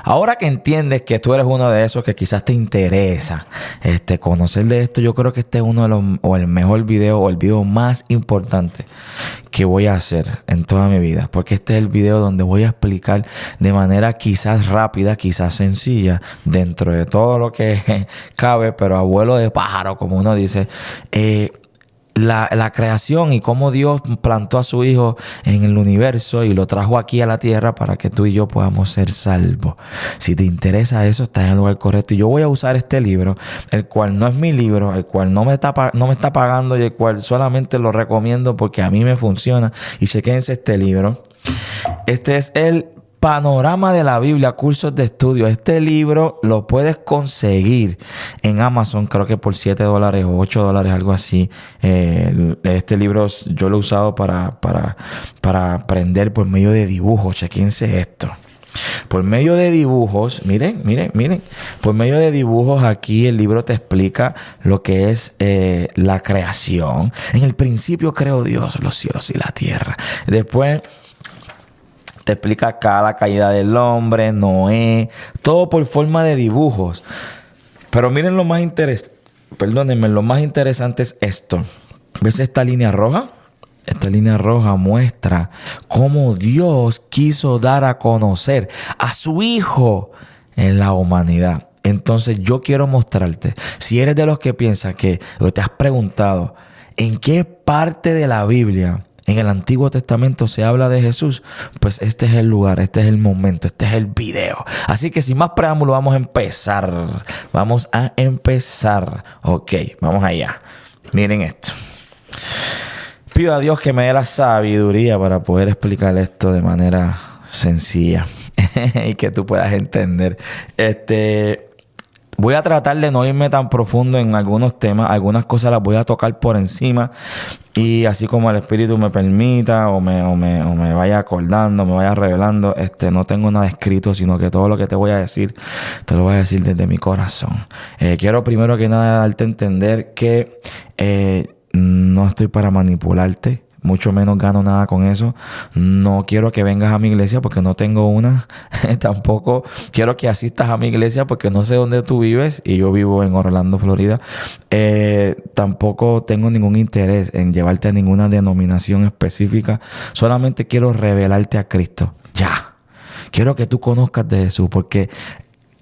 Ahora que entiendes que tú eres uno de esos que quizás te interesa conocer de esto, yo creo que este es uno de los, o el mejor video, o el video más importante que voy a hacer en toda mi vida. Porque este es el video donde voy a explicar de manera quizás rápida, quizás sencilla, dentro de todo lo que cabe, pero a vuelo de pájaro, como uno dice, la creación y cómo Dios plantó a su Hijo en el universo y lo trajo aquí a la tierra para que tú y yo podamos ser salvos. Si te interesa eso, estás en el lugar correcto. Y yo voy a usar este libro, el cual no es mi libro, el cual no me está pagando y el cual solamente lo recomiendo porque a mí me funciona. Y chequense este libro. Este es el Panorama de la Biblia, cursos de estudio. Este libro lo puedes conseguir en Amazon, creo que por $7 o $8, algo así. Este libro yo lo he usado para aprender por medio de dibujos. Chequense esto. Por medio de dibujos, miren. Por medio de dibujos aquí el libro te explica lo que es la creación. En el principio creó Dios los cielos y la tierra. Después te explica acá la caída del hombre, Noé, todo por forma de dibujos. Pero miren lo más interesante es esto. ¿Ves esta línea roja? Esta línea roja muestra cómo Dios quiso dar a conocer a su Hijo en la humanidad. Entonces yo quiero mostrarte, si eres de los que piensan que o te has preguntado en qué parte de la Biblia en el Antiguo Testamento se habla de Jesús, pues este es el lugar, este es el momento, este es el video. Así que sin más preámbulo vamos a empezar. Ok, vamos allá. Miren esto. Pido a Dios que me dé la sabiduría para poder explicar esto de manera sencilla y que tú puedas entender. Voy a tratar de no irme tan profundo en algunos temas. Algunas cosas las voy a tocar por encima. Y así como el Espíritu me permita o me vaya acordando, me vaya revelando, no tengo nada escrito, sino que todo lo que te voy a decir, te lo voy a decir desde mi corazón. Quiero primero que nada darte a entender que no estoy para manipularte. Mucho menos gano nada con eso. No quiero que vengas a mi iglesia porque no tengo una. Tampoco quiero que asistas a mi iglesia porque no sé dónde tú vives y yo vivo en Orlando, Florida. Tampoco tengo ningún interés en llevarte a ninguna denominación específica. Solamente quiero revelarte a Cristo. Ya. Quiero que tú conozcas de Jesús porque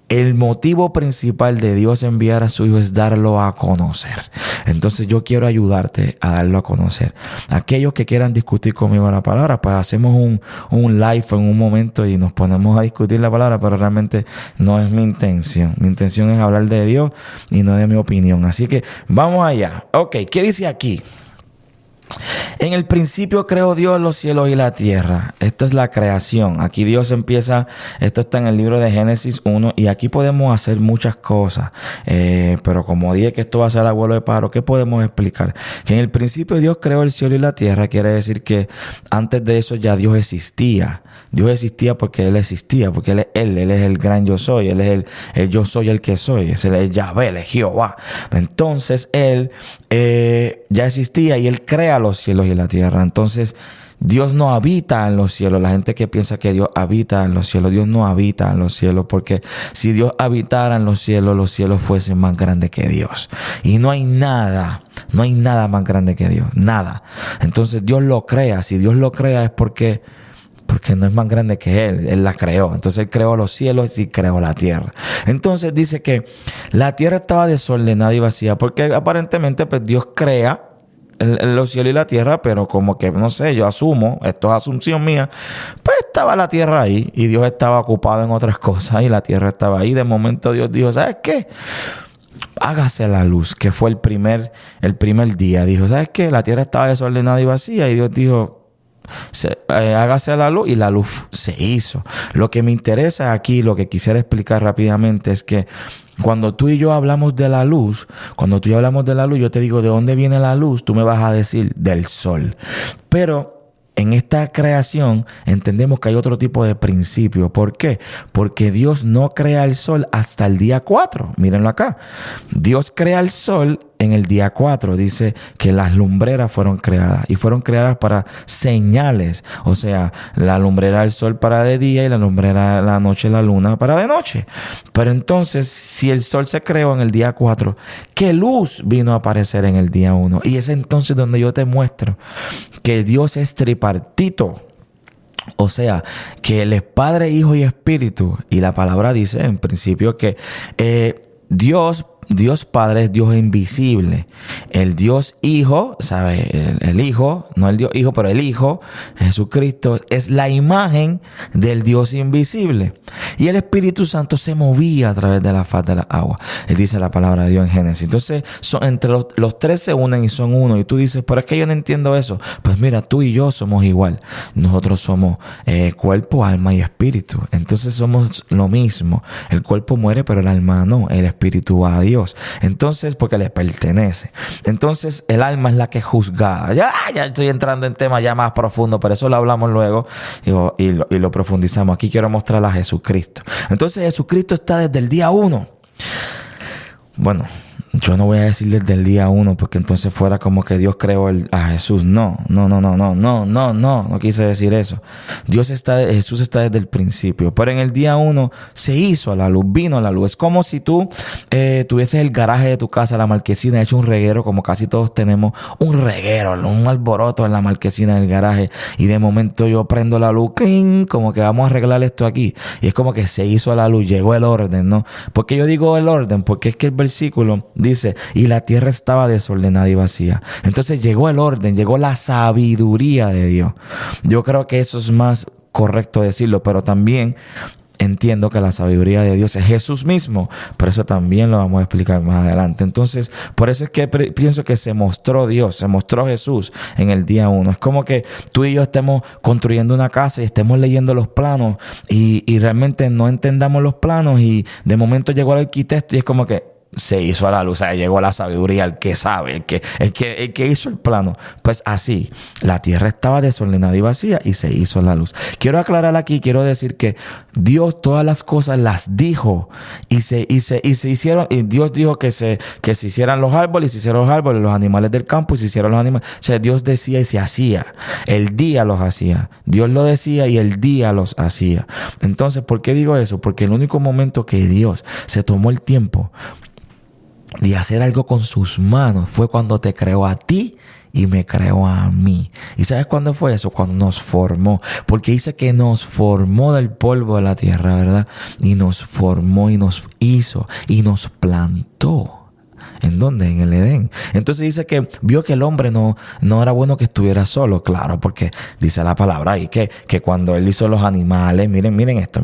el motivo principal de Dios enviar a su Hijo es darlo a conocer. Entonces yo quiero ayudarte a darlo a conocer. Aquellos que quieran discutir conmigo la palabra, pues hacemos un live en un momento y nos ponemos a discutir la palabra, pero realmente no es mi intención. Mi intención es hablar de Dios y no de mi opinión. Así que vamos allá. Ok, ¿qué dice aquí? En el principio creó Dios los cielos y la tierra. Esta es la creación. Aquí Dios empieza, esto está en el libro de Génesis 1 y aquí podemos hacer muchas cosas. Pero como dije que esto va a ser abuelo de pájaro, ¿qué podemos explicar? Que en el principio Dios creó el cielo y la tierra. Quiere decir que antes de eso ya Dios existía. Dios existía porque Él existía, porque Él es el gran yo soy. Él es el yo soy el que soy. Es el Yahvé, Él es Jehová. Entonces Él ya existía y Él crea los cielos y la tierra. Entonces Dios no habita en los cielos. La gente que piensa que Dios habita en los cielos, Dios no habita en los cielos, porque si Dios habitara en los cielos fuesen más grandes que Dios. Y no hay nada más grande que Dios, nada. Entonces Dios lo crea. Si Dios lo crea es porque no es más grande que Él la creó. Entonces Él creó los cielos y creó la tierra. Entonces dice que la tierra estaba desordenada y vacía, porque aparentemente pues Dios crea los cielos y la tierra, pero como que, no sé, yo asumo, esto es asunción mía, pues estaba la tierra ahí y Dios estaba ocupado en otras cosas y la tierra estaba ahí. De momento Dios dijo, ¿sabes qué? Hágase la luz, que fue el primer día. Dijo, ¿sabes qué? La tierra estaba desordenada y vacía y Dios dijo, hágase la luz y la luz se hizo. Lo que me interesa aquí, lo que quisiera explicar rápidamente es que cuando tú y yo hablamos de la luz, yo te digo, ¿de dónde viene la luz? Tú me vas a decir, del sol. Pero en esta creación entendemos que hay otro tipo de principio. ¿Por qué? Porque Dios no crea el sol hasta el día 4. Mírenlo acá. Dios crea el sol en el día 4. Dice que las lumbreras fueron creadas y fueron creadas para señales. O sea, la lumbrera del sol para de día y la lumbrera de la noche, la luna para de noche. Pero entonces, si el sol se creó en el día 4, ¿qué luz vino a aparecer en el día 1? Y es entonces donde yo te muestro que Dios es tripartito. O sea, que Él es Padre, Hijo y Espíritu. Y la palabra dice en principio que Dios Padre es Dios invisible. El Dios Hijo, ¿sabe? El Hijo, no el Dios Hijo, pero el Hijo, Jesucristo, es la imagen del Dios invisible. Y el Espíritu Santo se movía a través de la faz de la agua. Él dice la palabra de Dios en Génesis. Entonces, entre los tres se unen y son uno. Y tú dices, pero es que yo no entiendo eso. Pues mira, tú y yo somos igual. Nosotros somos cuerpo, alma y espíritu. Entonces somos lo mismo. El cuerpo muere, pero el alma no. El espíritu va a Dios. Entonces, porque le pertenece. Entonces, el alma es la que es juzgada. Ya estoy entrando en temas ya más profundos, pero eso lo hablamos luego y lo profundizamos. Aquí quiero mostrar a Jesucristo. Entonces, Jesucristo está desde el día 1. Bueno, yo no voy a decir desde el día 1 porque entonces fuera como que Dios creó a Jesús. No quise decir eso. Jesús está desde el principio, pero en el día 1 se hizo a la luz, vino a la luz. Es como si tú tuvieses el garaje de tu casa, la marquesina, hecho un reguero, como casi todos tenemos un reguero, un alboroto en la marquesina del garaje, y de momento yo prendo la luz, ¡cling!, como que vamos a arreglar esto aquí, y es como que se hizo a la luz, llegó el orden, ¿no? ¿Por qué yo digo el orden? Porque es que el versículo dice, y la tierra estaba desordenada y vacía. Entonces llegó el orden, llegó la sabiduría de Dios. Yo creo que eso es más correcto decirlo, pero también entiendo que la sabiduría de Dios es Jesús mismo, pero eso también lo vamos a explicar más adelante. Entonces, por eso es que pienso que se mostró Dios, se mostró Jesús en el día 1. Es como que tú y yo estemos construyendo una casa y estemos leyendo los planos y realmente no entendamos los planos, y de momento llegó el arquitecto y es como que se hizo a la luz, o sea, llegó la sabiduría, el que sabe, el que hizo el plano. Pues así, la tierra estaba desordenada y vacía y se hizo la luz. Quiero aclarar aquí, quiero decir que Dios todas las cosas las dijo y se hicieron, y Dios dijo que se hicieran los árboles, se hicieron los árboles, los animales del campo, y se hicieron los animales. O sea, Dios decía y se hacía. El día los hacía. Dios lo decía y el día los hacía. Entonces, ¿por qué digo eso? Porque el único momento que Dios se tomó el tiempo de hacer algo con sus manos fue cuando te creó a ti y me creó a mí. ¿Y sabes cuándo fue eso? Cuando nos formó. Porque dice que nos formó del polvo de la tierra, ¿verdad? Y nos formó y nos hizo y nos plantó. ¿En dónde? En el Edén. Entonces dice que vio que el hombre no era bueno que estuviera solo. Claro, porque dice la palabra ahí que cuando él hizo los animales, miren esto.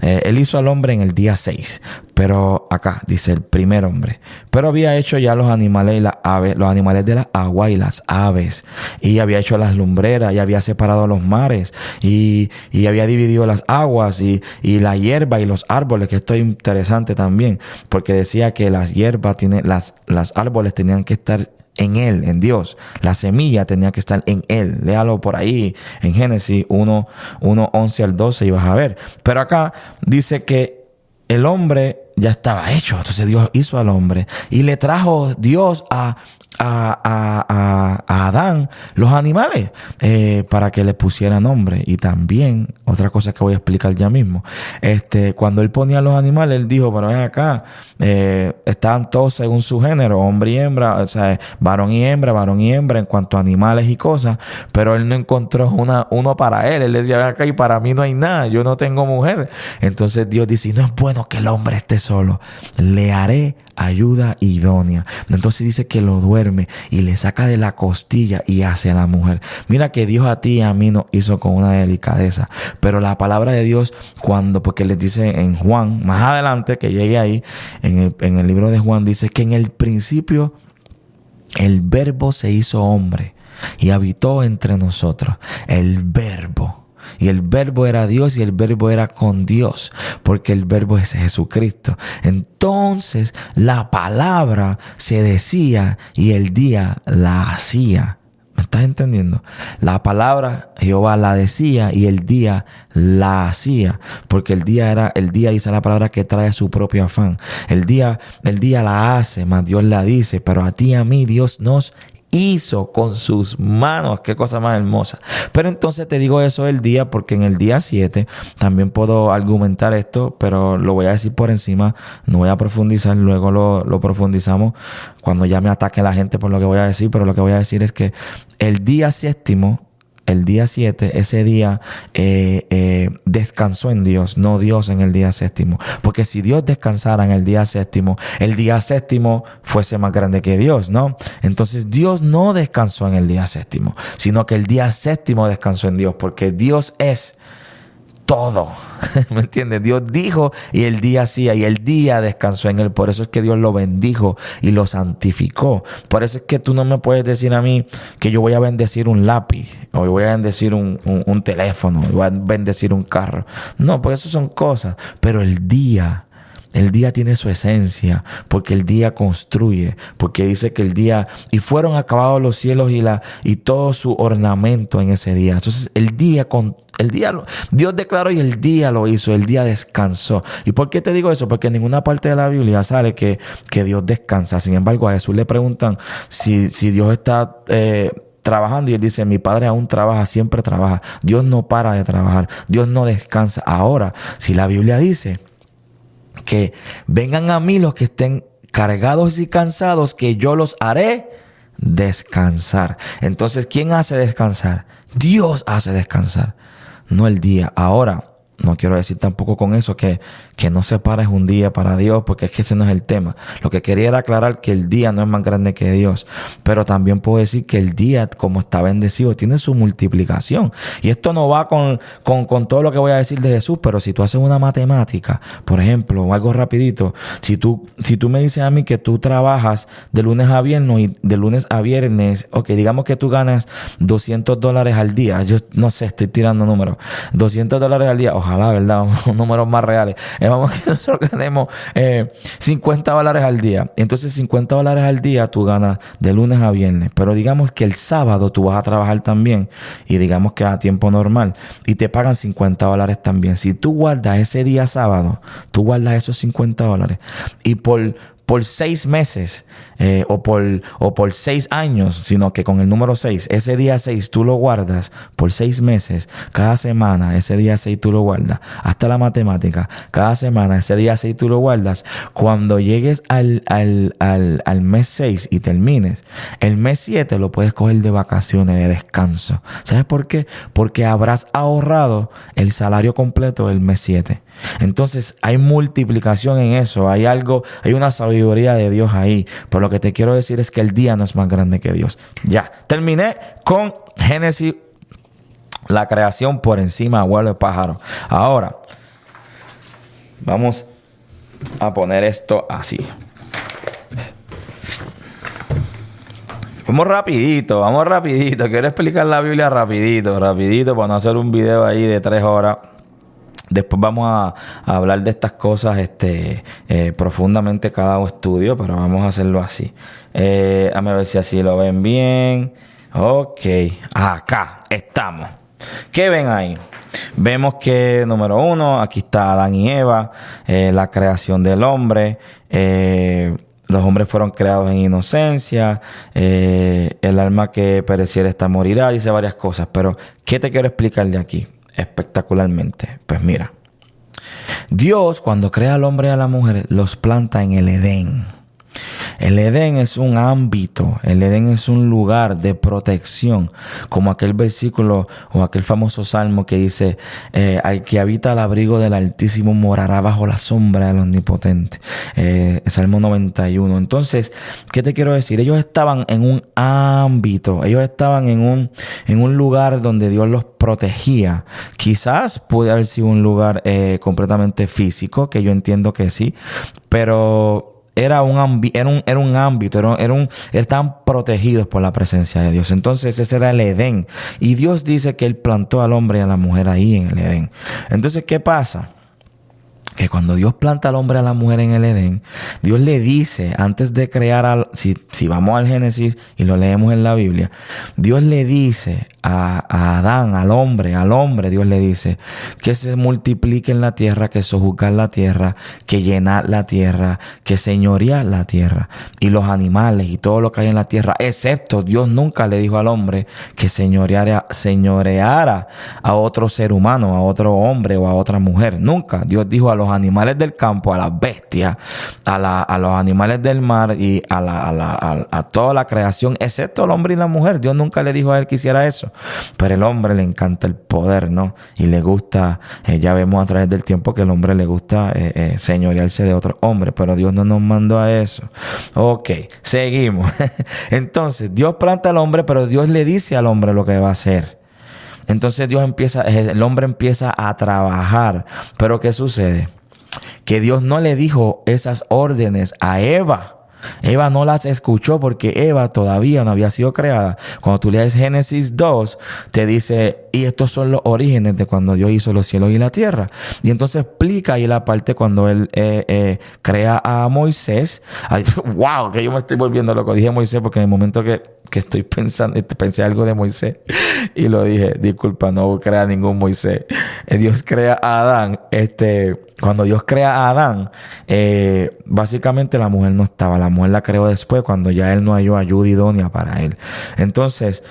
Él hizo al hombre en el día 6. Pero acá dice el primer hombre. Pero había hecho ya los animales y las aves, los animales de la agua y las aves. Y había hecho las lumbreras y había separado los mares. Y había dividido las aguas y la hierba y los árboles, que esto es interesante también. Porque decía que las hierbas las árboles tenían que estar en Él, en Dios. La semilla tenía que estar en Él. Léalo por ahí en Génesis 1, 11 al 12 y vas a ver. Pero acá dice que el hombre ya estaba hecho. Entonces Dios hizo al hombre y le trajo Dios a Adán los animales para que le pusiera nombre. Y también otra cosa que voy a explicar ya mismo, cuando él ponía los animales, él dijo, pero ven acá, estaban todos según su género, hombre y hembra, o sea, varón y hembra en cuanto a animales y cosas, pero él no encontró uno para él. Él decía, ven acá, y para mí no hay nada, yo no tengo mujer. Entonces Dios dice, no es bueno que el hombre esté solo, le haré ayuda idónea. Entonces dice que lo duerme y le saca de la costilla y hace a la mujer. Mira que Dios a ti y a mí nos hizo con una delicadeza, pero la palabra de Dios, porque les dice en Juan, más adelante que llegue ahí, en el libro de Juan, dice que en el principio el verbo se hizo hombre y habitó entre nosotros. El verbo. Y el verbo era Dios y el verbo era con Dios, porque el verbo es Jesucristo. Entonces la palabra se decía y el día la hacía. estás entendiendo? La palabra Jehová la decía y el día la hacía, porque el día dice la palabra que trae su propio afán. El día la hace, mas Dios la dice, pero a ti y a mí Dios nos hizo con sus manos. Qué cosa más hermosa. Pero entonces te digo eso del día, porque en el día 7 también puedo argumentar esto, pero lo voy a decir por encima, no voy a profundizar, luego lo profundizamos cuando ya me ataque la gente por lo que voy a decir. Pero lo que voy a decir es que el día séptimo, el día 7, ese día descansó en Dios, no Dios en el día séptimo. Porque si Dios descansara en el día séptimo fuese más grande que Dios, ¿no? Entonces Dios no descansó en el día séptimo, sino que el día séptimo descansó en Dios, porque Dios es todo. ¿Me entiendes? Dios dijo y el día hacía y el día descansó en él. Por eso es que Dios lo bendijo y lo santificó. Por eso es que tú no me puedes decir a mí que yo voy a bendecir un lápiz o voy a bendecir un teléfono, voy a bendecir un carro. No, porque eso son cosas. Pero el día tiene su esencia, porque el día construye, porque dice que el día, y fueron acabados los cielos y todo su ornamento en ese día. Entonces Dios declaró y el día lo hizo, el día descansó. ¿Y por qué te digo eso? Porque en ninguna parte de la Biblia sale que Dios descansa. Sin embargo, a Jesús le preguntan si Dios está trabajando, y él dice: mi Padre aún trabaja, siempre trabaja. Dios no para de trabajar, Dios no descansa. Ahora, si la Biblia dice que vengan a mí los que estén cargados y cansados, que yo los haré descansar. Entonces, ¿quién hace descansar? Dios hace descansar, no el día. Ahora, no quiero decir tampoco con eso que no separes un día para Dios, porque es que ese no es el tema. Lo que quería era aclarar que el día no es más grande que Dios. Pero también puedo decir que el día, como está bendecido, tiene su multiplicación. Y esto no va con todo lo que voy a decir de Jesús, pero si tú haces una matemática, por ejemplo, o algo rapidito, si tú me dices a mí que tú trabajas de lunes a viernes, ok, digamos que tú ganas $200 al día. Yo no sé, estoy tirando números. $200 al día, ojalá, ¿verdad? Números más reales. Vamos que nosotros ganemos $50 al día. Entonces, $50 al día tú ganas de lunes a viernes. Pero digamos que el sábado tú vas a trabajar también, y digamos que a tiempo normal, y te pagan $50 también. Si tú guardas ese día sábado, tú guardas esos $50, y por 6 meses o por 6 años, sino que con el número 6, ese día 6 tú lo guardas por 6 meses, cada semana ese día 6 tú lo guardas, hasta la matemática, cada semana ese día 6 tú lo guardas. Cuando llegues al mes 6 y termines, el mes 7 lo puedes coger de vacaciones, de descanso. ¿Sabes por qué? Porque habrás ahorrado el salario completo del mes 7. Entonces hay multiplicación en eso, hay una sabiduría de Dios ahí. Pero lo que te quiero decir es que el día no es más grande que Dios. Ya, terminé con Génesis, la creación por encima, vuelo de pájaro. Ahora, vamos a poner esto así. Vamos rapidito. Quiero explicar la Biblia rapidito, para no hacer un video ahí de 3 horas. Después vamos a hablar de estas cosas profundamente cada estudio, pero vamos a hacerlo así. A ver si así lo ven bien. Ok, acá estamos. ¿Qué ven ahí? Vemos que, número 1, aquí está Adán y Eva, la creación del hombre. Los hombres fueron creados en inocencia. El alma que pereciera esta morirá. Dice varias cosas, pero ¿qué te quiero explicar de aquí? Espectacularmente. Pues mira, Dios, cuando crea al hombre y a la mujer, los planta en el Edén. El Edén es un ámbito, el Edén es un lugar de protección, como aquel versículo o aquel famoso salmo que dice: al que habita al abrigo del Altísimo morará bajo la sombra del Omnipotente. Salmo 91. Entonces, ¿qué te quiero decir? Ellos estaban en un ámbito, ellos estaban en un lugar donde Dios los protegía. Quizás puede haber sido un lugar completamente físico, que yo entiendo que sí, pero era un ámbito, estaban protegidos por la presencia de Dios. Entonces ese era el Edén. Y Dios dice que Él plantó al hombre y a la mujer ahí en el Edén. Entonces, ¿qué pasa? que cuando Dios planta al hombre y a la mujer en el Edén, Dios le dice, antes de crear, si vamos al Génesis y lo leemos en la Biblia, Dios le dice a Adán, al hombre, Dios le dice que se multiplique en la tierra, que sojuzgar la tierra, que llenar la tierra, que señorear la tierra y los animales y todo lo que hay en la tierra, excepto Dios nunca le dijo al hombre que señoreara a otro ser humano, a otro hombre o a otra mujer. Nunca. Dios dijo a los animales del campo, a las bestias, a los animales del mar y a toda la creación, excepto el hombre y la mujer. Dios nunca le dijo a él que hiciera eso. Pero el hombre le encanta el poder, ¿no? Y le gusta, ya vemos a través del tiempo que el hombre le gusta señorearse de otro hombre, pero Dios no nos mandó a eso. Ok, seguimos. Entonces, Dios planta al hombre, pero Dios le dice al hombre lo que va a hacer. Entonces el hombre empieza a trabajar. Pero ¿qué sucede? Que Dios no le dijo esas órdenes a Eva. Eva no las escuchó porque Eva todavía no había sido creada. Cuando tú lees Génesis 2, te dice, y estos son los orígenes de cuando Dios hizo los cielos y la tierra. Y entonces explica ahí la parte cuando él crea a Moisés. Ay, wow, que yo me estoy volviendo loco. Dije Moisés porque en el momento que estoy pensando, pensé algo de Moisés y lo dije, disculpa, no crea ningún Moisés. Dios crea a Adán. Cuando Dios crea a Adán, básicamente la mujer no estaba. La mujer la creó después cuando ya él no halló ayuda idónea para él. Entonces,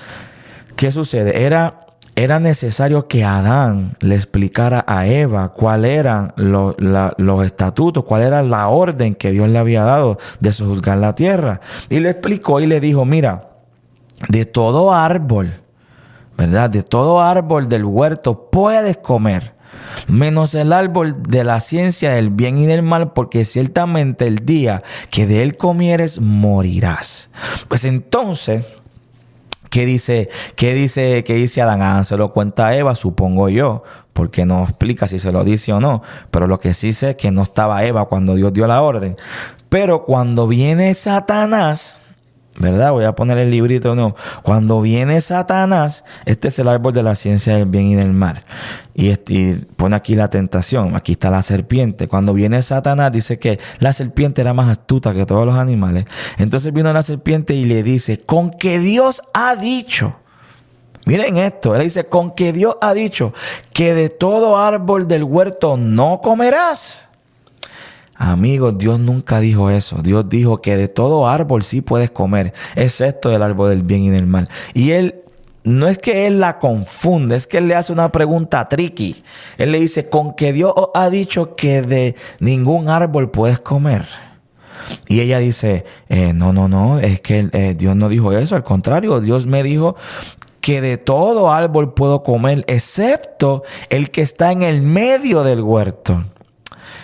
¿qué sucede? Era necesario que Adán le explicara a Eva cuáles eran los estatutos, cuál era la orden que Dios le había dado de sojuzgar la tierra. Y le explicó y le dijo, mira, de todo árbol, ¿verdad? De todo árbol del huerto puedes comer, menos el árbol de la ciencia del bien y del mal, porque ciertamente el día que de él comieres morirás. Pues entonces, ¿qué dice Adán? Ah, se lo cuenta a Eva, supongo yo, porque no explica si se lo dice o no. Pero lo que sí sé es que no estaba Eva cuando Dios dio la orden. Pero cuando viene Satanás, ¿verdad? Voy a poner el librito, no. Cuando viene Satanás, este es el árbol de la ciencia del bien y del mal. Y pone aquí la tentación. Aquí está la serpiente. Cuando viene Satanás, dice que la serpiente era más astuta que todos los animales. Entonces vino la serpiente y le dice, con que Dios ha dicho. Miren esto. Él dice, con que Dios ha dicho que de todo árbol del huerto no comerás. Amigos, Dios nunca dijo eso. Dios dijo que de todo árbol sí puedes comer, excepto del árbol del bien y del mal. Y él, no es que él la confunde, es que él le hace una pregunta tricky. Él le dice, con que Dios ha dicho que de ningún árbol puedes comer. Y ella dice, no, es que Dios no dijo eso. Al contrario, Dios me dijo que de todo árbol puedo comer, excepto el que está en el medio del huerto.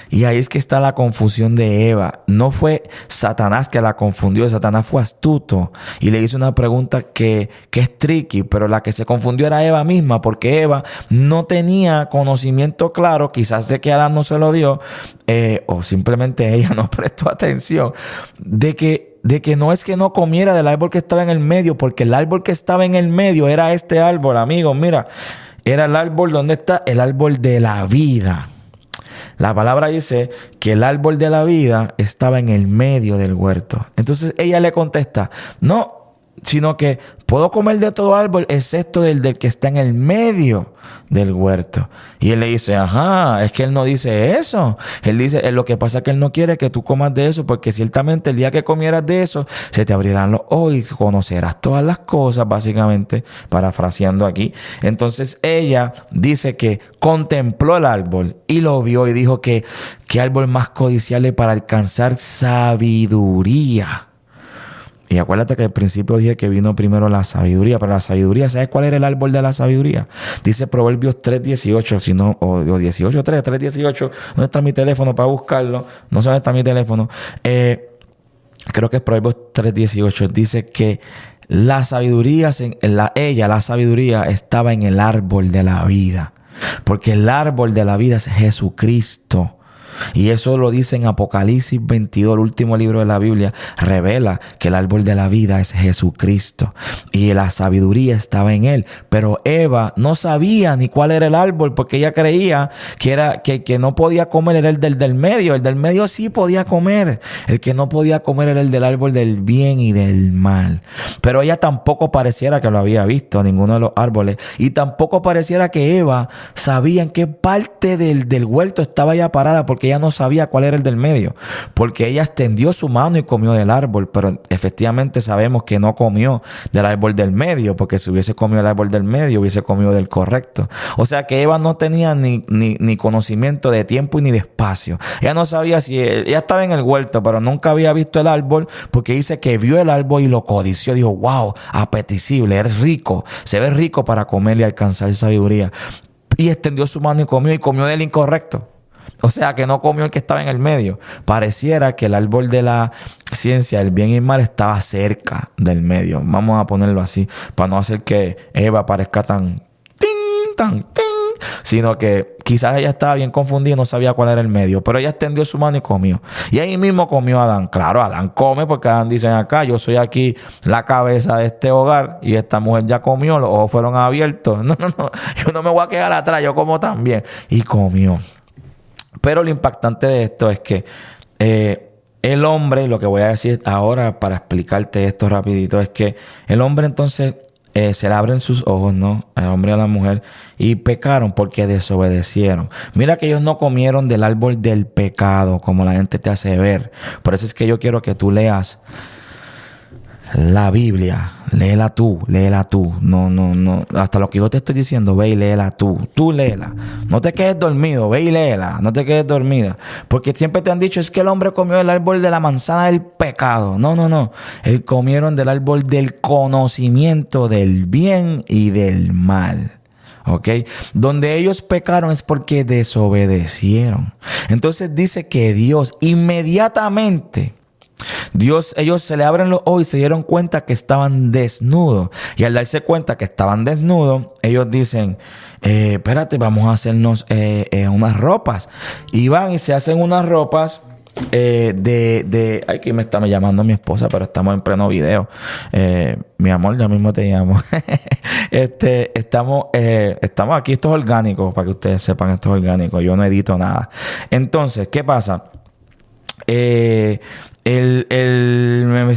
Y ahí es que está la confusión de Eva. No fue Satanás que la confundió. Satanás fue astuto y le hizo una pregunta que es tricky, pero la que se confundió era Eva misma, porque Eva no tenía conocimiento claro, quizás de que Adán no se lo dio, o simplemente ella no prestó atención, de que no es que no comiera del árbol que estaba en el medio, porque el árbol que estaba en el medio era este árbol, amigos. Mira, era el árbol donde está el árbol de la vida. La palabra dice que el árbol de la vida estaba en el medio del huerto. Entonces ella le contesta, no, sino que puedo comer de todo árbol excepto del que está en el medio del huerto. Y él le dice, ajá, es que él no dice eso. Él dice, lo que pasa es que él no quiere que tú comas de eso, porque ciertamente el día que comieras de eso, se te abrirán los ojos y conocerás todas las cosas, básicamente, parafraseando aquí. Entonces ella dice que contempló el árbol y lo vio y dijo que qué árbol más codiciable para alcanzar sabiduría. Y acuérdate que al principio dije que vino primero la sabiduría, pero la sabiduría, ¿sabes cuál era el árbol de la sabiduría? Dice Proverbios 3:18, si no, o 3:18. ¿Dónde está mi teléfono para buscarlo? No sé dónde está mi teléfono. Creo que es Proverbios 3:18. Dice que la sabiduría, la sabiduría estaba en el árbol de la vida. Porque el árbol de la vida es Jesucristo. Y eso lo dice en Apocalipsis 22, el último libro de la Biblia. Revela que el árbol de la vida es Jesucristo. Y la sabiduría estaba en él. Pero Eva no sabía ni cuál era el árbol, porque ella creía que no podía comer era el del medio. El del medio sí podía comer. El que no podía comer era el del árbol del bien y del mal. Pero ella tampoco pareciera que lo había visto, ninguno de los árboles. Y tampoco pareciera que Eva sabía en qué parte del huerto estaba ella parada, porque ella no sabía cuál era el del medio. Porque ella extendió su mano y comió del árbol, pero efectivamente sabemos que no comió del árbol del medio, porque si hubiese comido el árbol del medio, hubiese comido del correcto. O sea que Eva no tenía ni conocimiento de tiempo ni de espacio. Ella no sabía si ella estaba en el huerto, pero nunca había visto el árbol, porque dice que vio el árbol y lo codició. Dijo, wow, apetecible, es rico, se ve rico para comer y alcanzar sabiduría. Y extendió su mano y comió del incorrecto. O sea que no comió el que estaba en el medio. Pareciera que el árbol de la ciencia del bien y mal estaba cerca del medio. Vamos a ponerlo así, para no hacer que Eva parezca tan sino que quizás ella estaba bien confundida y no sabía cuál era el medio, pero ella extendió su mano y comió. Y ahí mismo comió Adán. Claro, Adán come, porque Adán dice acá, yo soy aquí la cabeza de este hogar y esta mujer ya comió, los ojos fueron abiertos. No, yo no me voy a quedar atrás, yo como también. Y comió. Pero lo impactante de esto es que el hombre, lo que voy a decir ahora para explicarte esto rapidito, es que el hombre entonces se le abren sus ojos, ¿no? Al hombre y a la mujer, y pecaron porque desobedecieron. Mira que ellos no comieron del árbol del pecado, como la gente te hace ver. Por eso es que yo quiero que tú leas la Biblia. Léela tú. No. Hasta lo que yo te estoy diciendo, ve y léela tú. Tú léela. No te quedes dormido, ve y léela. No te quedes dormida. Porque siempre te han dicho, es que el hombre comió del árbol de la manzana del pecado. No. Ellos comieron del árbol del conocimiento del bien y del mal. ¿Ok? Donde ellos pecaron es porque desobedecieron. Entonces dice que Dios inmediatamente... ellos se le abren los ojos y se dieron cuenta que estaban desnudos. Y al darse cuenta que estaban desnudos, ellos dicen, espérate, vamos a hacernos unas ropas. Y van y se hacen unas ropas aquí me está llamando mi esposa, pero estamos en pleno video. Mi amor, ya mismo te llamo. Estamos aquí, esto es orgánico, para que ustedes sepan, esto es orgánico. Yo no edito nada. Entonces, ¿qué pasa? Se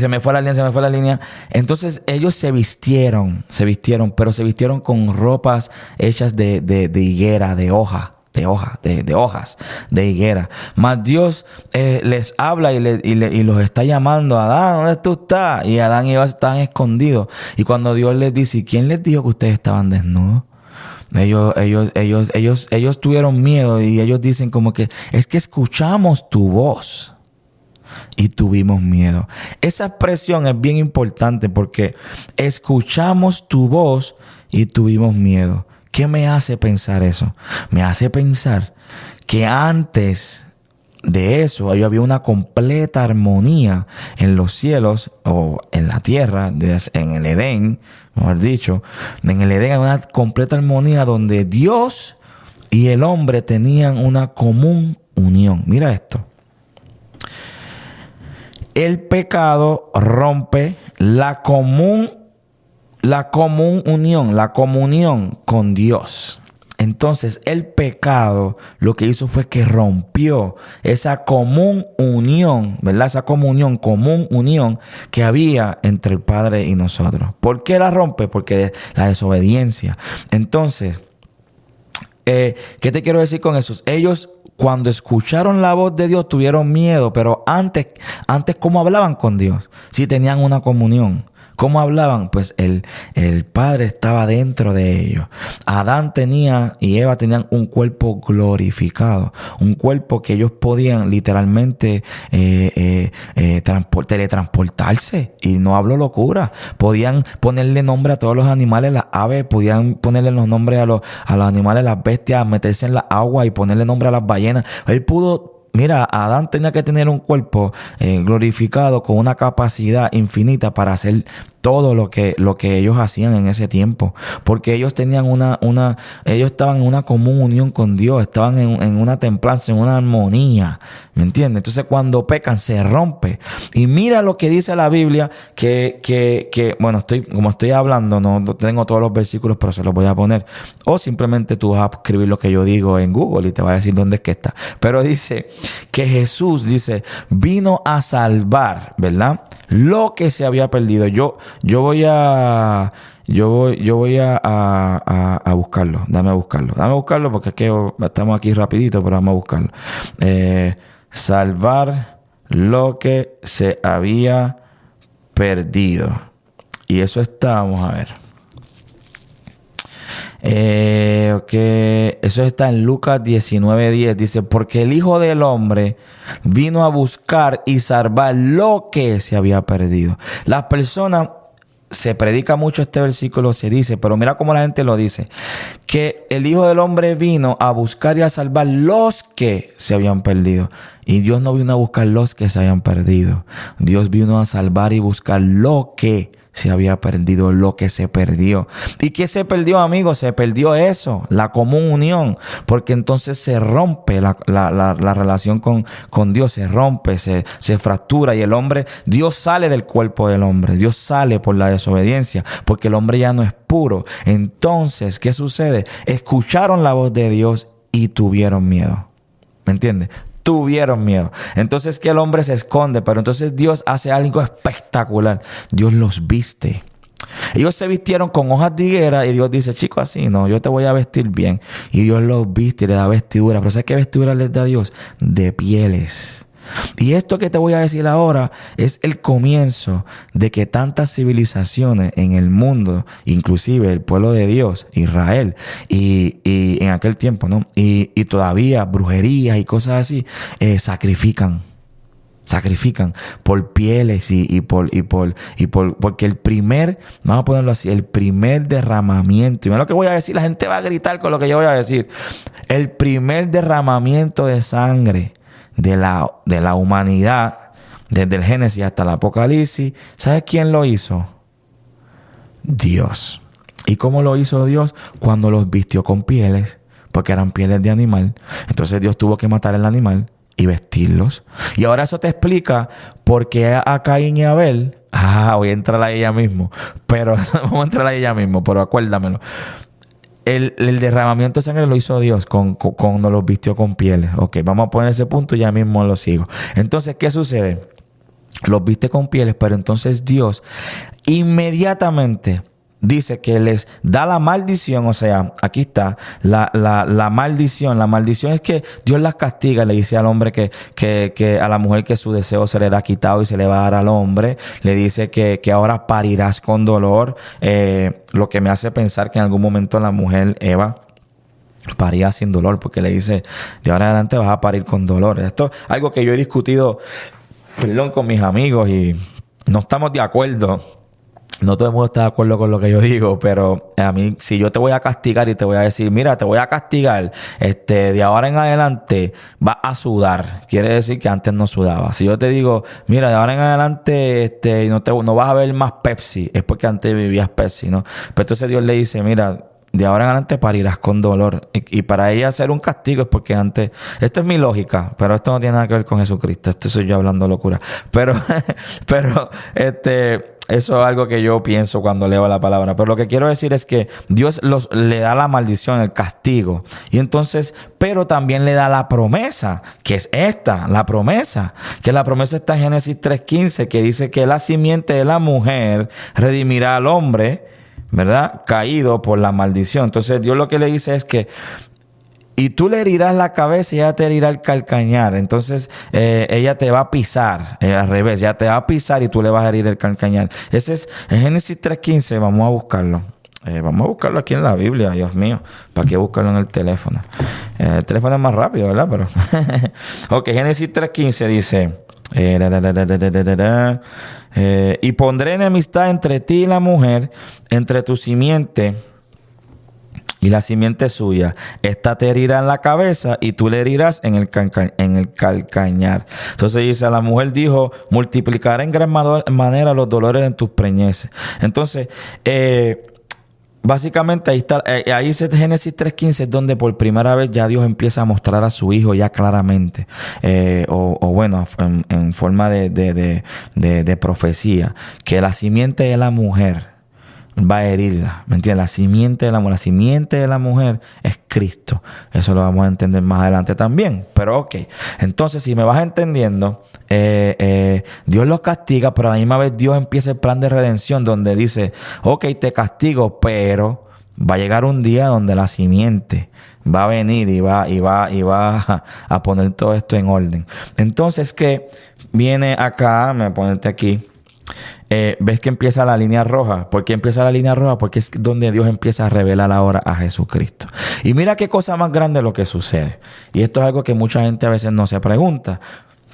me fue la línea. Entonces ellos se vistieron, pero se vistieron con ropas hechas de higuera, de hojas de higuera. Mas Dios les habla y los está llamando. Adán, ¿dónde tú estás? Y Adán y Eva estaban escondidos. Y cuando Dios les dice, ¿quién les dijo que ustedes estaban desnudos? Ellos tuvieron miedo y ellos dicen como que es que escuchamos tu voz y tuvimos miedo. Esa expresión es bien importante porque escuchamos tu voz y tuvimos miedo. ¿Qué me hace pensar eso? Me hace pensar que antes de eso había una completa armonía en los cielos o en la tierra, en el Edén, mejor dicho. En el Edén había una completa armonía donde Dios y el hombre tenían una común unión. Mira esto. El pecado rompe la común unión, la comunión con Dios. Entonces, el pecado lo que hizo fue que rompió esa común unión, ¿verdad? Esa común unión que había entre el Padre y nosotros. ¿Por qué la rompe? Porque la desobediencia. Entonces, ¿qué te quiero decir con eso? Ellos, cuando escucharon la voz de Dios, tuvieron miedo, pero antes ¿cómo hablaban con Dios? Si tenían una comunión. ¿Cómo hablaban? Pues el Padre estaba dentro de ellos. Adán y Eva tenían un cuerpo glorificado. Un cuerpo que ellos podían literalmente teletransportarse. Y no hablo locura. Podían ponerle nombre a todos los animales, las aves. Podían ponerle los nombres a los animales, las bestias, meterse en la agua y ponerle nombre a las ballenas. Él pudo... Mira, Adán tenía que tener un cuerpo glorificado con una capacidad infinita para hacer todo lo que ellos hacían en ese tiempo, porque ellos tenían ellos estaban en una común unión con Dios, estaban en una templanza, en una armonía, ¿me entiendes? Entonces cuando pecan se rompe. Y mira lo que dice la Biblia, bueno, como estoy hablando, no tengo todos los versículos, pero se los voy a poner. O simplemente tú vas a escribir lo que yo digo en Google y te va a decir dónde es que está. Pero dice que Jesús, dice, vino a salvar, ¿verdad?, lo que se había perdido. Yo voy a buscarlo. Dame a buscarlo porque es que estamos aquí rapidito, pero vamos a buscarlo. Salvar lo que se había perdido. Y eso está, vamos a ver. Eso está en Lucas 19:10. Dice, porque el Hijo del Hombre vino a buscar y salvar lo que se había perdido. Las personas, se predica mucho este versículo, se dice, pero mira cómo la gente lo dice, que el Hijo del Hombre vino a buscar y a salvar los que se habían perdido. Y Dios no vino a buscar los que se habían perdido. Dios vino a salvar y buscar lo que se había perdido, lo que se perdió. ¿Y qué se perdió, amigos? Se perdió eso, la común unión, porque entonces se rompe la relación con Dios, se rompe, se fractura, y el hombre, Dios sale del cuerpo del hombre, Dios sale por la desobediencia, porque el hombre ya no es puro. Entonces, ¿qué sucede? Escucharon la voz de Dios y tuvieron miedo. ¿Me entiendes? Tuvieron miedo. Entonces que el hombre se esconde, pero entonces Dios hace algo espectacular. Dios los viste. Ellos se vistieron con hojas de higuera y Dios dice, chicos, así no, yo te voy a vestir bien. Y Dios los viste y le da vestidura. Pero ¿sabes qué vestidura les da Dios? De pieles. Y esto que te voy a decir ahora es el comienzo de que tantas civilizaciones en el mundo, inclusive el pueblo de Dios, Israel, y en aquel tiempo, ¿no? Y todavía brujerías y cosas así, sacrifican por pieles porque el primer, vamos a ponerlo así, el primer derramamiento, y mira lo que voy a decir, la gente va a gritar con lo que yo voy a decir, el primer derramamiento de sangre de la humanidad, desde el Génesis hasta el Apocalipsis, ¿sabes quién lo hizo? Dios. ¿Y cómo lo hizo Dios? Cuando los vistió con pieles, porque eran pieles de animal. Entonces Dios tuvo que matar al animal y vestirlos. Y ahora eso te explica por qué a Caín y a Abel, voy a entrar a ella mismo, pero acuérdamelo. El derramamiento de sangre lo hizo Dios cuando los vistió con pieles. Ok, vamos a poner ese punto y ya mismo lo sigo. Entonces, ¿qué sucede? Los viste con pieles, pero entonces Dios inmediatamente dice que les da la maldición. O sea, aquí está la maldición. La maldición es que Dios las castiga. Le dice al hombre que a la mujer que su deseo se le hará quitado y se le va a dar al hombre. Le dice que ahora parirás con dolor. Lo que me hace pensar que en algún momento la mujer Eva paría sin dolor, porque le dice, de ahora en adelante vas a parir con dolor. Esto es algo que yo he discutido, con mis amigos, y no estamos de acuerdo. No todo el mundo está de acuerdo con lo que yo digo, pero a mí, si yo te voy a castigar y te voy a decir, mira, te voy a castigar, de ahora en adelante vas a sudar, quiere decir que antes no sudaba. Si yo te digo, mira, de ahora en adelante no vas a ver más Pepsi, es porque antes vivías Pepsi, ¿no? Pero entonces Dios le dice, mira, de ahora en adelante parirás con dolor. Y para ella hacer un castigo es porque antes... Esto es mi lógica, pero esto no tiene nada que ver con Jesucristo. Esto soy yo hablando locura. Pero eso es algo que yo pienso cuando leo la palabra. Pero lo que quiero decir es que Dios le da la maldición, el castigo. Y entonces, pero también le da la promesa, que es esta, la promesa. Que la promesa está en Génesis 3:15, que dice que la simiente de la mujer redimirá al hombre, ¿verdad? Caído por la maldición. Entonces Dios lo que le dice es que y tú le herirás la cabeza y ella te herirá el calcañar. Entonces ella te va a pisar, al revés, ella te va a pisar y tú le vas a herir el calcañar. Ese es en Génesis 3:15. Vamos a buscarlo. Vamos a buscarlo aquí en la Biblia, Dios mío. ¿Para qué buscarlo en el teléfono? El teléfono es más rápido, ¿verdad? Pero ok, Génesis 3:15 dice... y pondré enemistad entre ti y la mujer, entre tu simiente y la simiente suya. Esta te herirá en la cabeza y tú le herirás en el calcañar. Entonces dice, la mujer dijo, multiplicaré en gran manera los dolores en tus preñeces. Entonces, básicamente ahí está, ahí es Génesis 3:15, es donde por primera vez ya Dios empieza a mostrar a su hijo ya claramente, bueno, en forma de profecía, que la simiente de la mujer va a herirla, ¿me entiendes? La simiente de la mujer es Cristo. Eso lo vamos a entender más adelante también. Pero ok, entonces si me vas entendiendo, Dios los castiga, pero a la misma vez Dios empieza el plan de redención donde dice, ok, te castigo, pero va a llegar un día donde la simiente va a venir y va a poner todo esto en orden. Entonces que viene acá, me voy a ponerte aquí. Ves que empieza la línea roja. ¿Por qué empieza la línea roja? Porque es donde Dios empieza a revelar ahora a Jesucristo. Y mira qué cosa más grande lo que sucede. Y esto es algo que mucha gente a veces no se pregunta.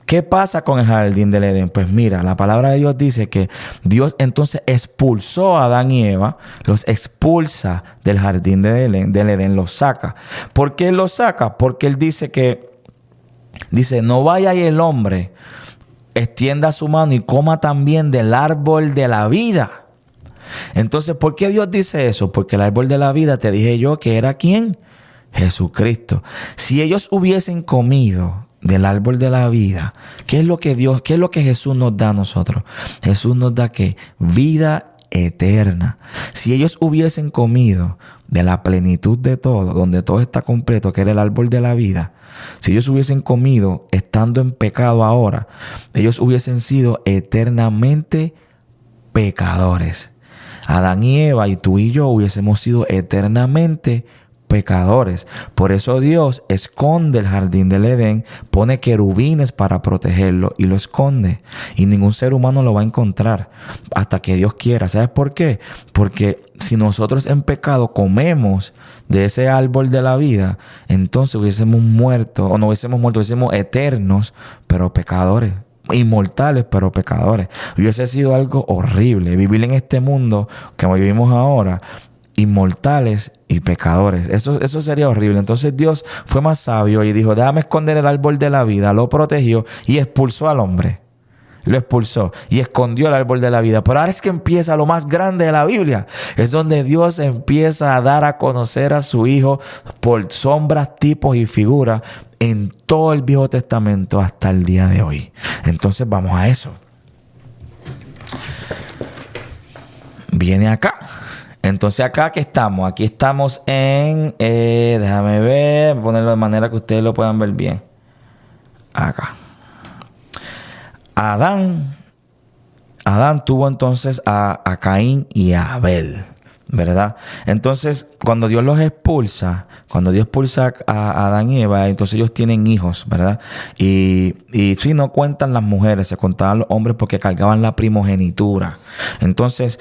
¿Qué pasa con el jardín del Edén? Pues mira, la palabra de Dios dice que Dios entonces expulsó a Adán y Eva, los expulsa del jardín del Edén, los saca. ¿Por qué los saca? Porque Él dice, no vaya y el hombre extienda su mano y coma también del árbol de la vida. Entonces, ¿por qué Dios dice eso? Porque el árbol de la vida, te dije yo, que era ¿quién? Jesucristo. Si ellos hubiesen comido del árbol de la vida, ¿qué es lo que Jesús nos da a nosotros? Jesús nos da ¿qué? Vida eterna. Si ellos hubiesen comido de la plenitud de todo, donde todo está completo, que era el árbol de la vida, si ellos hubiesen comido estando en pecado ahora, ellos hubiesen sido eternamente pecadores. Adán y Eva y tú y yo hubiésemos sido eternamente pecadores. Por eso Dios esconde el jardín del Edén, pone querubines para protegerlo y lo esconde. Y ningún ser humano lo va a encontrar hasta que Dios quiera. ¿Sabes por qué? Porque si nosotros en pecado comemos de ese árbol de la vida, entonces hubiésemos muerto, o no hubiésemos muerto, hubiésemos eternos, pero pecadores. Inmortales pero pecadores. Hubiese sido algo horrible vivir en este mundo que vivimos ahora, inmortales y pecadores. Eso sería horrible. Entonces Dios fue más sabio y dijo, déjame esconder el árbol de la vida. Lo protegió y expulsó al hombre. Lo expulsó y escondió el árbol de la vida. Pero ahora es que empieza lo más grande de la Biblia. Es donde Dios empieza a dar a conocer a su Hijo por sombras, tipos y figuras en todo el Viejo Testamento hasta el día de hoy. Entonces vamos a eso. Viene acá. Entonces acá que estamos. Aquí estamos en... déjame ver. Ponerlo de manera que ustedes lo puedan ver bien. Acá. Adán tuvo entonces a Caín y a Abel, ¿verdad? Entonces, cuando Dios los expulsa, a Adán y Eva, entonces ellos tienen hijos, ¿verdad? Y si no cuentan las mujeres, se contaban los hombres porque cargaban la primogenitura. Entonces,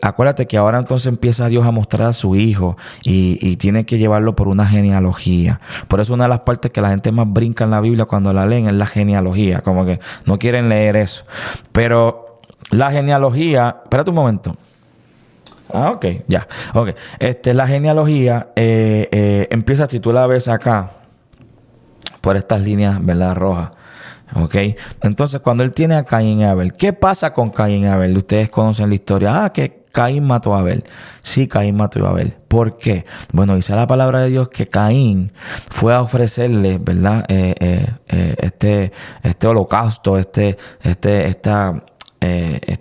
acuérdate que ahora entonces empieza Dios a mostrar a su hijo y tiene que llevarlo por una genealogía. Por eso una de las partes que la gente más brinca en la Biblia cuando la leen es la genealogía, como que no quieren leer eso. Pero la genealogía, espérate un momento. Ok, ya. Ok. La genealogía empieza, si tú la ves acá, por estas líneas, ¿verdad? Rojas. Ok. Entonces, cuando él tiene a Caín y Abel, ¿qué pasa con Caín y Abel? Ustedes conocen la historia. Que Caín mató a Abel. Sí, Caín mató a Abel. ¿Por qué? Bueno, dice la palabra de Dios que Caín fue a ofrecerle, ¿verdad? Este holocausto, este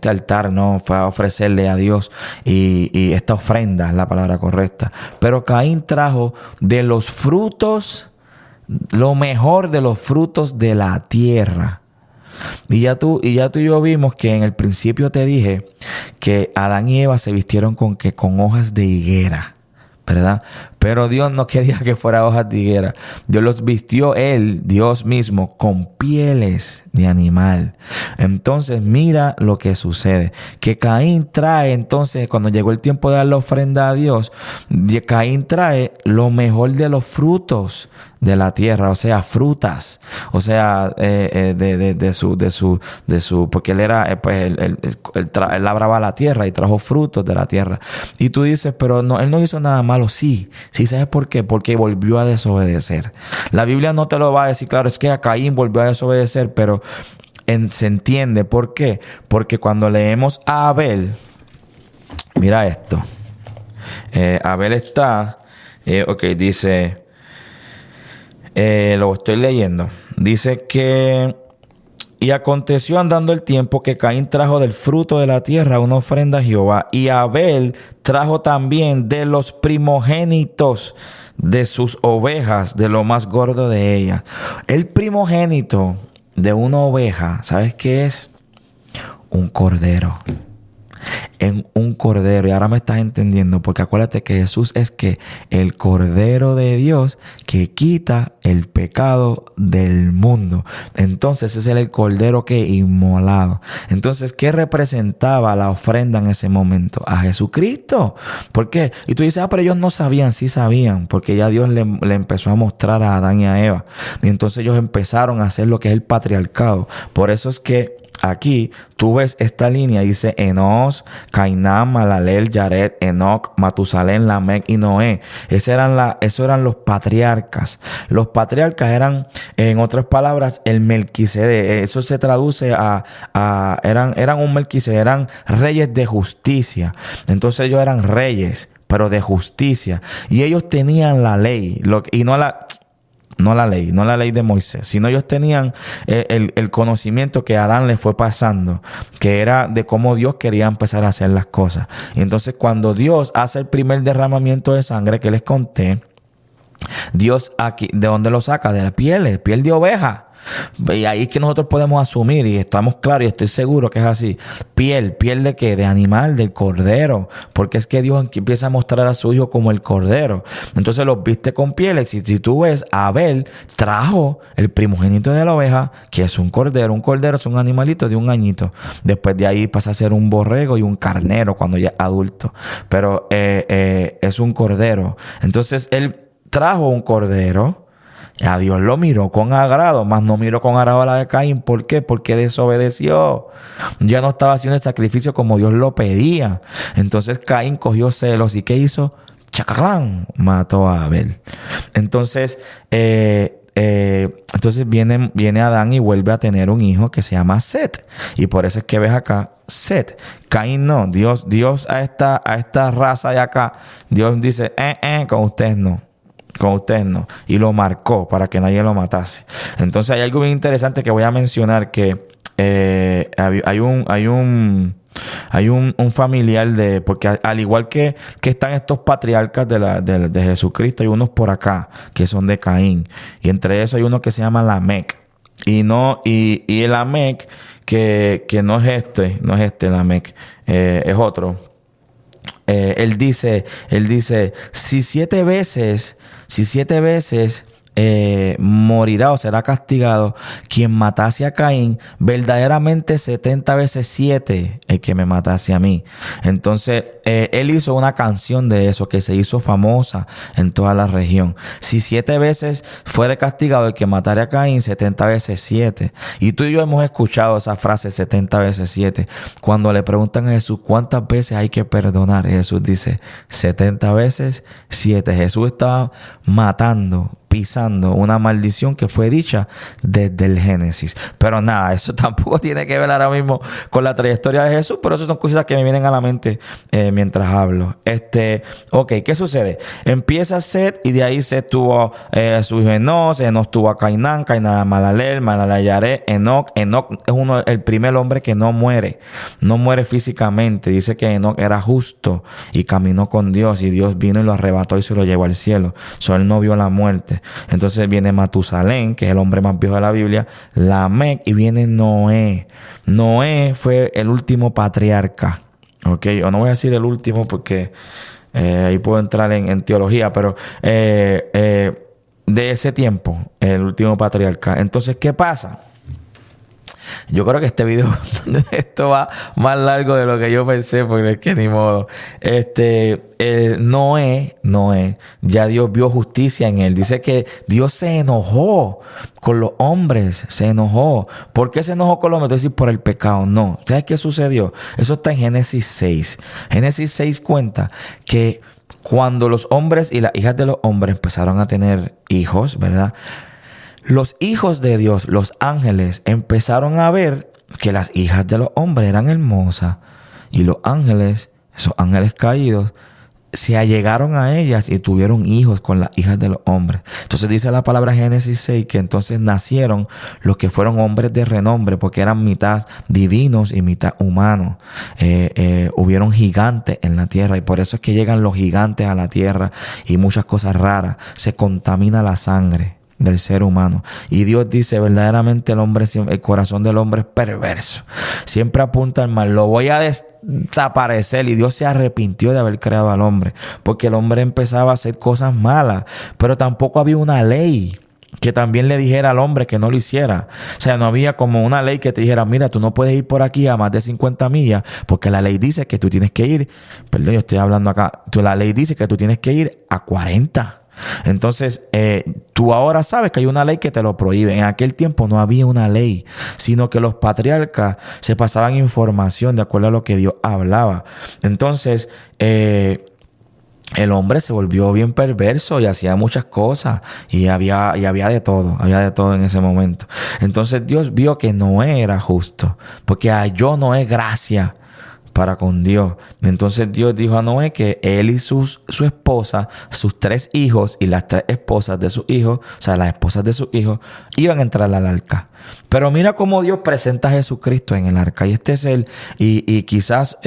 altar, ¿no? Fue a ofrecerle a Dios y esta ofrenda es la palabra correcta. Pero Caín trajo de los frutos, lo mejor de los frutos de la tierra. Y ya tú y yo vimos que en el principio te dije que Adán y Eva se vistieron con hojas de higuera, ¿verdad? Pero Dios no quería que fuera hojas de higuera. Dios los vistió, Dios mismo, con pieles de animal. Entonces, mira lo que sucede. Que Caín trae, entonces, cuando llegó el tiempo de dar la ofrenda a Dios, Caín trae lo mejor de los frutos de la tierra, o sea, frutas, o sea, de su, porque él era, pues, él labraba la tierra y trajo frutos de la tierra. Y tú dices, pero no, él no hizo nada malo. Sí Sí, ¿sabes por qué? Porque volvió a desobedecer. La Biblia no te lo va a decir, claro, es que a Caín volvió a desobedecer, pero se entiende. ¿Por qué? Porque cuando leemos a Abel, mira esto. Abel está, dice, lo estoy leyendo. Dice que, y aconteció andando el tiempo que Caín trajo del fruto de la tierra una ofrenda a Jehová, y Abel trajo también de los primogénitos de sus ovejas, de lo más gordo de ellas. El primogénito de una oveja, ¿sabes qué es? Un cordero. En un cordero. Y ahora me estás entendiendo, porque acuérdate que Jesús es que el cordero de Dios que quita el pecado del mundo. Entonces ese es el cordero que inmolado. Entonces, ¿qué representaba la ofrenda en ese momento? A Jesucristo. ¿Por qué? Y tú dices, pero ellos no sabían. Sí sabían, porque ya Dios le empezó a mostrar a Adán y a Eva. Y entonces ellos empezaron a hacer lo que es el patriarcado. Por eso es que aquí tú ves esta línea, dice Enos, Cainán, Malaleel, Yared, Enoc, Matusalén, Lamec y Noé. Esos eran los patriarcas. Los patriarcas eran, en otras palabras, el Melquisedec. Eso se traduce eran un Melquisedec, eran reyes de justicia. Entonces ellos eran reyes, pero de justicia. Y ellos tenían la ley, y no la ley de Moisés, sino ellos tenían el conocimiento que a Adán le fue pasando, que era de cómo Dios quería empezar a hacer las cosas. Y entonces cuando Dios hace el primer derramamiento de sangre que les conté, Dios aquí, ¿de dónde lo saca? De la piel de oveja. Y ahí es que nosotros podemos asumir, y estamos claros y estoy seguro que es así. ¿Piel de qué? De animal, del cordero. Porque es que Dios empieza a mostrar a su hijo como el cordero. Entonces los viste con pieles. Y si tú ves, Abel trajo el primogénito de la oveja, que es un cordero. Un cordero es un animalito de un añito. Después de ahí pasa a ser un borrego y un carnero cuando ya es adulto. Pero es un cordero. Entonces él trajo un cordero. A Dios lo miró con agrado, mas no miró con agrado a la de Caín. ¿Por qué? Porque desobedeció. Ya no estaba haciendo el sacrificio como Dios lo pedía. Entonces Caín cogió celos. ¿Y qué hizo? ¡Chacalán! Mató a Abel. Entonces, viene Adán y vuelve a tener un hijo que se llama Set. Y por eso es que ves acá Set. Caín no. Dios a esta raza de acá, Dios dice, con ustedes no. Con ustedes no. Y lo marcó para que nadie lo matase. Entonces hay algo bien interesante que voy a mencionar, que hay un familiar porque al igual que están estos patriarcas de Jesucristo, hay unos por acá que son de Caín. Y entre esos hay uno que se llama Lamec. Y el Lamec, que no es este Lamec, es otro. Él dice, si siete veces morirá o será castigado quien matase a Caín, verdaderamente 70 veces 7 el que me matase a mí. Entonces él hizo una canción de eso que se hizo famosa en toda la región. Si 7 veces fuera castigado el que matara a Caín, 70 veces 7. Y tú y yo hemos escuchado esa frase 70 veces 7. Cuando le preguntan a Jesús cuántas veces hay que perdonar, Jesús dice 70 veces 7. Jesús estaba pisando una maldición que fue dicha desde el Génesis. Pero nada, eso tampoco tiene que ver ahora mismo con la trayectoria de Jesús, pero eso son cosas que me vienen a la mente mientras hablo. ¿Qué sucede? Empieza Set, y de ahí Set tuvo su hijo Enos tuvo a Cainán a Malaleel, Malaleel a Yared, Enoc es el primer hombre que no muere físicamente. Dice que Enoc era justo y caminó con Dios, y Dios vino y lo arrebató y se lo llevó al cielo. Él no vio la muerte. Entonces viene Matusalén, que es el hombre más viejo de la Biblia, Lamec, y viene Noé. Noé fue el último patriarca. O no voy a decir el último porque ahí puedo entrar en teología, pero de ese tiempo, el último patriarca. Entonces, ¿qué pasa? Yo creo que este video, esto va más largo de lo que yo pensé, porque es que ni modo. Noé, ya Dios vio justicia en él. Dice que Dios se enojó con los hombres, se enojó. ¿Por qué se enojó con los hombres? Es decir, por el pecado. No. ¿Sabes qué sucedió? Eso está en Génesis 6. Génesis 6 cuenta que cuando los hombres y las hijas de los hombres empezaron a tener hijos, ¿verdad? Los hijos de Dios, los ángeles, empezaron a ver que las hijas de los hombres eran hermosas. Y los ángeles, esos ángeles caídos, se allegaron a ellas y tuvieron hijos con las hijas de los hombres. Entonces dice la palabra Génesis 6 que entonces nacieron los que fueron hombres de renombre, porque eran mitad divinos y mitad humanos. Hubieron gigantes en la tierra, y por eso es que llegan los gigantes a la tierra y muchas cosas raras. Se contamina la sangre del ser humano. Y Dios dice, verdaderamente el corazón del hombre es perverso. Siempre apunta al mal. Lo voy a desaparecer. Y Dios se arrepintió de haber creado al hombre, porque el hombre empezaba a hacer cosas malas, pero tampoco había una ley que también le dijera al hombre que no lo hiciera. O sea, no había como una ley que te dijera, mira, tú no puedes ir por aquí a más de 50 millas, porque la ley dice que tú tienes que ir, perdón, yo estoy hablando acá, la ley dice que tú tienes que ir a 40. Entonces, tú ahora sabes que hay una ley que te lo prohíbe. En aquel tiempo no había una ley, sino que los patriarcas se pasaban información de acuerdo a lo que Dios hablaba. Entonces, el hombre se volvió bien perverso y hacía muchas cosas, y había de todo en ese momento. Entonces Dios vio que Noé era justo, porque halló Noé gracia para con Dios. Entonces Dios dijo a Noé que él y su esposa, sus 3 hijos y las 3 esposas de sus hijos, o sea, las esposas de sus hijos, iban a entrar al arca. Pero mira cómo Dios presenta a Jesucristo en el arca. Y este es y quizás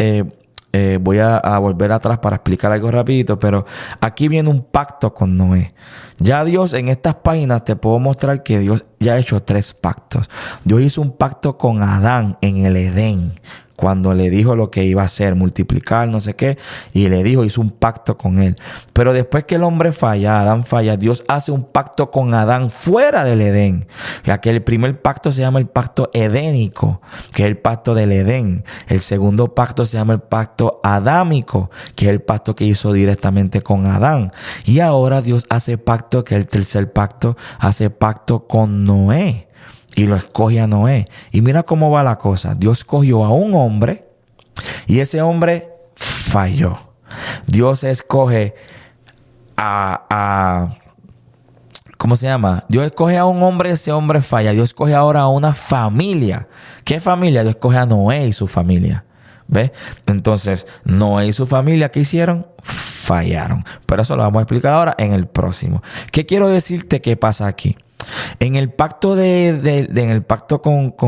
voy a volver atrás para explicar algo rapidito, pero aquí viene un pacto con Noé. Ya Dios, en estas páginas te puedo mostrar que Dios ya ha hecho 3 pactos. Dios hizo un pacto con Adán en el Edén, cuando le dijo lo que iba a hacer, multiplicar, no sé qué, y le dijo, hizo un pacto con él. Pero después que el hombre falla, Adán falla, Dios hace un pacto con Adán fuera del Edén. Ya que el primer pacto se llama el pacto edénico, que es el pacto del Edén. El segundo pacto se llama el pacto adámico, que es el pacto que hizo directamente con Adán. Y ahora Dios hace pacto, que es el tercer pacto, hace pacto con Noé. Y lo escoge a Noé. Y mira cómo va la cosa. Dios escogió a un hombre y ese hombre falló. Dios escoge ¿cómo se llama? Dios escoge a un hombre, ese hombre falla. Dios escoge ahora a una familia. ¿Qué familia? Dios escoge a Noé y su familia. ¿Ves? Entonces, Noé y su familia, ¿qué hicieron? Fallaron. Pero eso lo vamos a explicar ahora en el próximo. ¿Qué quiero decirte que pasa aquí? En el pacto en el pacto con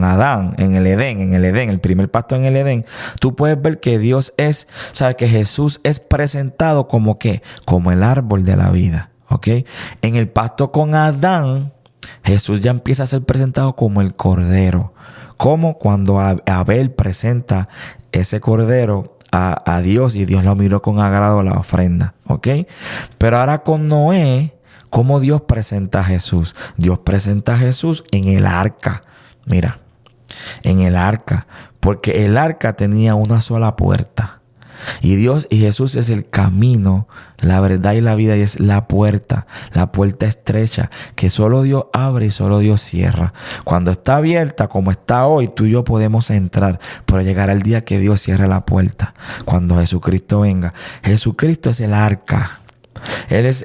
Adán, en el Edén, el primer pacto en el Edén, tú puedes ver que sabes que Jesús es presentado como ¿qué? Como el árbol de la vida, ¿ok? En el pacto con Adán, Jesús ya empieza a ser presentado como el cordero, como cuando Abel presenta ese cordero a Dios y Dios lo miró con agrado la ofrenda, ¿ok? Pero ahora con Noé, ¿cómo Dios presenta a Jesús? Dios presenta a Jesús en el arca. Mira, en el arca, porque el arca tenía una sola puerta. Y Dios y Jesús es el camino, la verdad y la vida, y es la puerta estrecha que solo Dios abre y solo Dios cierra. Cuando está abierta, como está hoy, tú y yo podemos entrar, pero llegará el día que Dios cierre la puerta, cuando Jesucristo venga. Jesucristo es el arca. Él es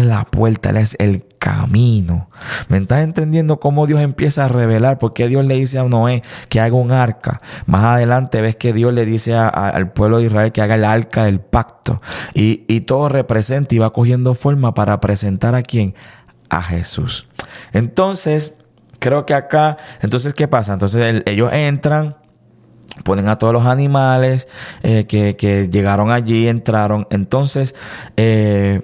la puerta, Él es el camino. ¿Me estás entendiendo cómo Dios empieza a revelar? Porque Dios le dice a Noé que haga un arca. Más adelante ves que Dios le dice al pueblo de Israel que haga el arca del pacto. Y todo representa y va cogiendo forma para presentar ¿a quién? A Jesús. Entonces, creo que acá, entonces, ¿qué pasa? Entonces ellos entran, ponen a todos los animales que llegaron allí, entraron. Entonces, viene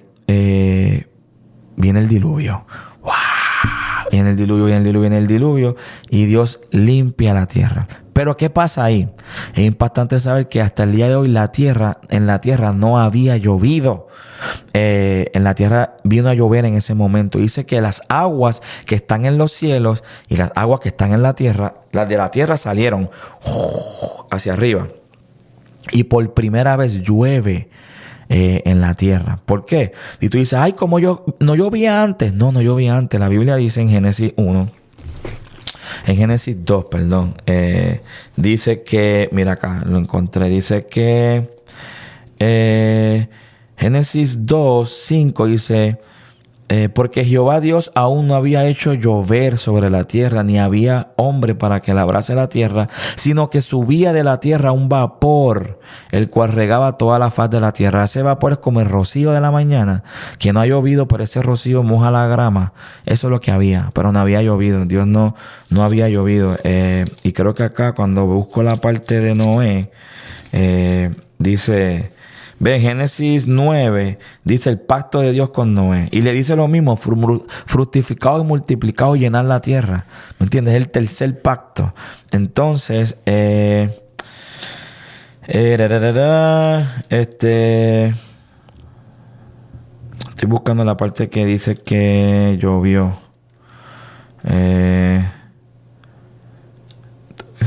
el diluvio. ¡Wow! Viene el diluvio. Y Dios limpia la tierra. Pero ¿qué pasa ahí? Es impactante saber que hasta el día de hoy en la tierra no había llovido. En la tierra vino a llover en ese momento. Dice que las aguas que están en los cielos y las aguas que están en la tierra, las de la tierra salieron hacia arriba. Y por primera vez llueve en la tierra. ¿Por qué? Y tú dices, ay, como yo no llovía antes. No llovía antes. La Biblia dice en Génesis 1, En Génesis 2, perdón. Dice que, mira acá, lo encontré. Dice que Génesis 2, 5 dice... porque Jehová Dios aún no había hecho llover sobre la tierra, ni había hombre para que labrase la tierra, sino que subía de la tierra un vapor, el cual regaba toda la faz de la tierra. Ese vapor es como el rocío de la mañana, que no ha llovido, pero ese rocío moja la grama. Eso es lo que había, pero no había llovido. Dios no había llovido. Y creo que acá, cuando busco la parte de Noé, dice... Ve, en Génesis 9 dice el pacto de Dios con Noé. Y le dice lo mismo, fructificado y multiplicado y llenar la tierra. ¿Me entiendes? Es el tercer pacto. Entonces, estoy buscando la parte que dice que llovió.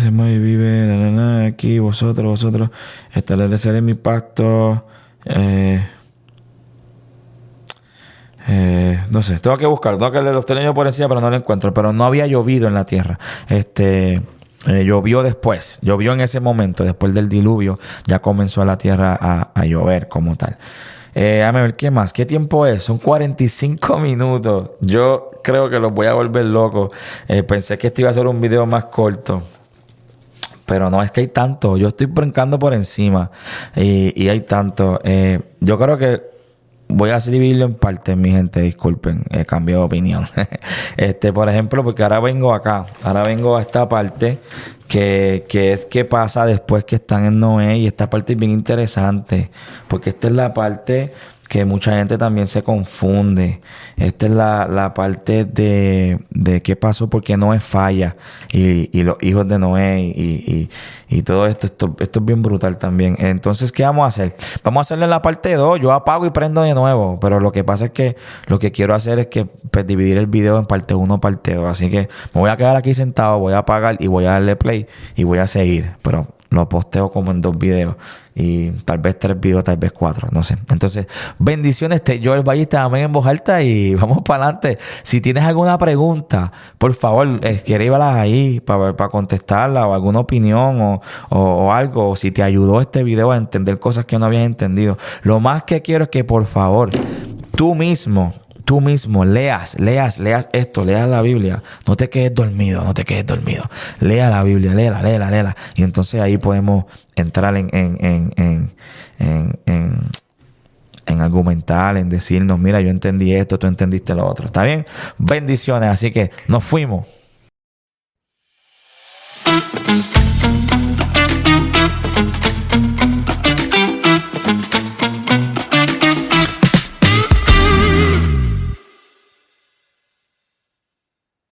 Se me vive aquí, vosotros estableceré mi pacto. No sé, tengo que buscar, tengo que leer los teléfonos por encima, pero no lo encuentro. Pero no había llovido en la tierra. Llovió después, llovió en ese momento, después del diluvio, ya comenzó la tierra a llover como tal. A ver, ¿qué más? ¿Qué tiempo es? Son 45 minutos. Yo creo que los voy a volver locos. Pensé que este iba a ser un video más corto. Pero no, es que hay tanto. Yo estoy brincando por encima. Y hay tanto. Yo creo que voy a dividirlo en partes, mi gente. Disculpen, he cambiado de opinión. Por ejemplo, porque ahora vengo acá. Ahora vengo a esta parte que es qué pasa después que están en Noé. Y esta parte es bien interesante. Porque esta es la parte que mucha gente también se confunde. Esta es la parte de qué pasó porque Noé falla y los hijos de Noé y todo esto es bien brutal también. Entonces, ¿qué vamos a hacer? Vamos a hacerle la parte 2. Yo apago y prendo de nuevo, pero lo que pasa es que lo que quiero hacer es que pues, dividir el video en parte 1, parte 2. Así que me voy a quedar aquí sentado, voy a apagar y voy a darle play y voy a seguir, pero lo posteo como en 2 videos. Y tal vez 3 videos, tal vez 4, no sé. Entonces, bendiciones. Joel Ballista, amén en voz alta y vamos para adelante. Si tienes alguna pregunta, por favor, escríbalas ahí para contestarla o alguna opinión o algo. O si te ayudó este video a entender cosas que no habías entendido. Lo más que quiero es que, por favor, tú mismo leas esto, leas la Biblia. No te quedes dormido. Lea la Biblia, léela. Y entonces ahí podemos entrar en argumentar, en decirnos, mira, yo entendí esto, tú entendiste lo otro. ¿Está bien? Bendiciones. Así que nos fuimos.